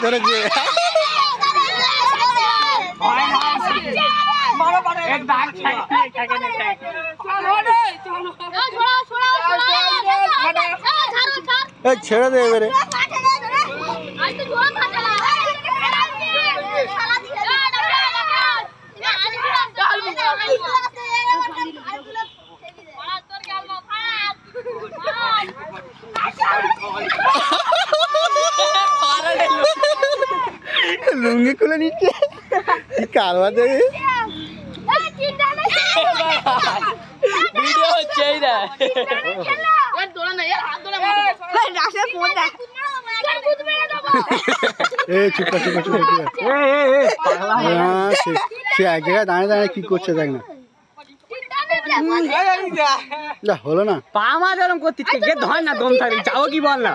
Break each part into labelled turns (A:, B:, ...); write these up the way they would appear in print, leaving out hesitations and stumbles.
A: ধরেছে ছেড়ে দে এবারে লুঙ্গি খুলে নিচ্ছে কি কারবা দেবে
B: ভিডিও হচ্ছে না
A: সে এক জায়গায় দাঁড়িয়ে দাঁড়িয়ে কি করছে দেখ না হলো না
B: পা মার এরকম করছিস ধর না দম থাকলে যাও কি বল না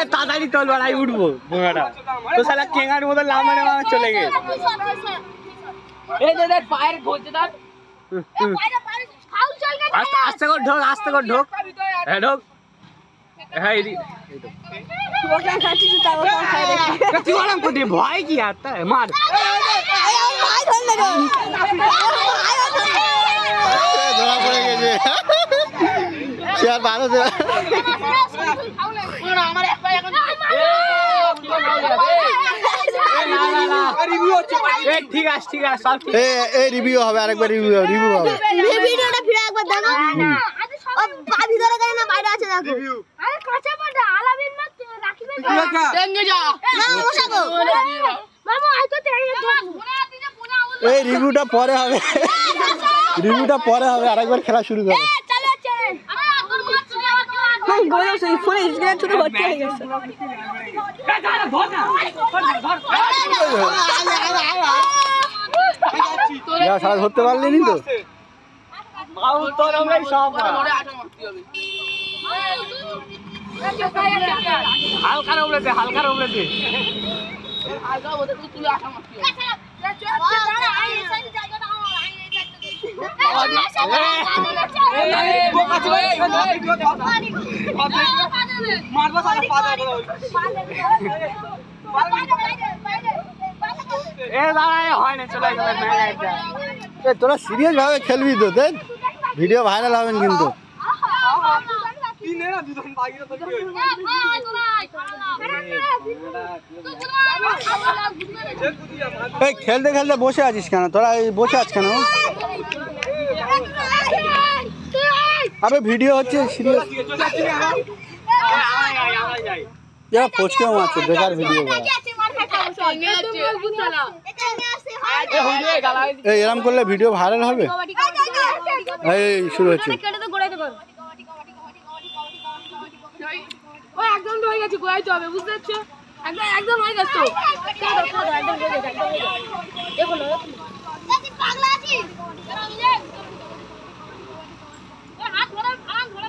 B: তাড়াতাড়ি তোল বাড়াই উঠবো বোঙাটা তো শালা কেঙার মতো লামারে চলে গেছে পায়ের ঘুরছে তার আস্তে করে ঢোক আস্তে করে ঢোক হ্যাঁ ঢোক হ্যাঁ ভয় কি আর মার
A: ধরা পড়ে গেছে সে আর ভালো
B: ঠিক আছে ঠিক আছে সব
A: এই রিভিউ হবে আরেকবার রিভিউ হবে
C: ভিডিওটা ফিরে একবার দেখো ও বাবি ধরে গেল না বাইরে আছে দেখো আরে কাঁচা পাটা আলামিন মত রাখিবে দেঙ্গে যা মামা বসাগো মামা আই তো তেই
A: এই রিভিউটা পরে হবে আরেকবার খেলা শুরু করো
C: চলো চল আমার গোল সেই ফোনে স্ক্রিন ছোট ভর্তি হয়ে গেছে
A: সারা ধরতে পারলেনি তো
B: হালকার উপরে হালকার উপরে
A: তোরা সিরিয়াস ভাবে খেলবি তো দেখ ভিডিও ভাইরাল হবেন কিন্তু খেলতে খেলতে বসে আছিস কেন তোরা বসে আছিস কেন আরে ভিডিও হচ্ছে সিরিয়াস যারা পচকেও মারছে বেকার ভিডিও এরকম করলে ভিডিও ভাইরাল হবে এই শুরু হচ্ছে
C: একদম হয়ে গেছে গোয়াইতে হবে বুঝতে পারছো একদম হয়ে গেছে তো দেখো না পাগলা আছিস হাত ধরে হাত ধরে